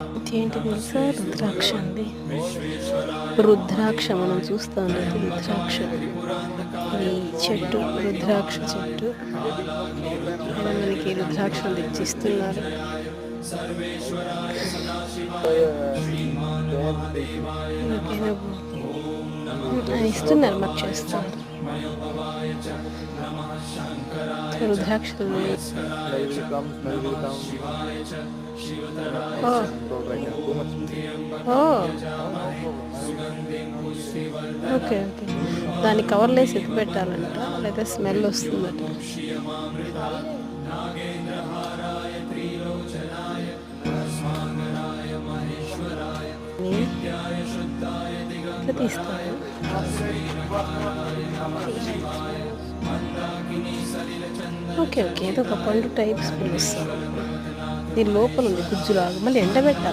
ఇదేంటి తెలుసా? రుద్రాక్ష అండి. రుద్రాక్ష మనం చూస్తా ఉన్నది రుద్రాక్ష. ఇది చెట్టు, రుద్రాక్ష చెట్టు. ఆయన మనకి రుద్రాక్షలు తెచ్చిస్తున్నారు. ఇస్తున్నారు, మాకు చేస్తున్నారు రుద్రాక్షలు. ఓకే ఓకే, దాన్ని కవర్లో వేసి ఎత్తి పెట్టాలంట, లేదా స్మెల్ వస్తుందట. ఇట్లా తీస్తాను. ఓకే ఓకే, ఏదో ఒక పండు టైప్స్ పిలుస్తాను. దీని లోపల ఉంది గుజ్జులాగా, మళ్ళీ ఎండబెట్టాలి.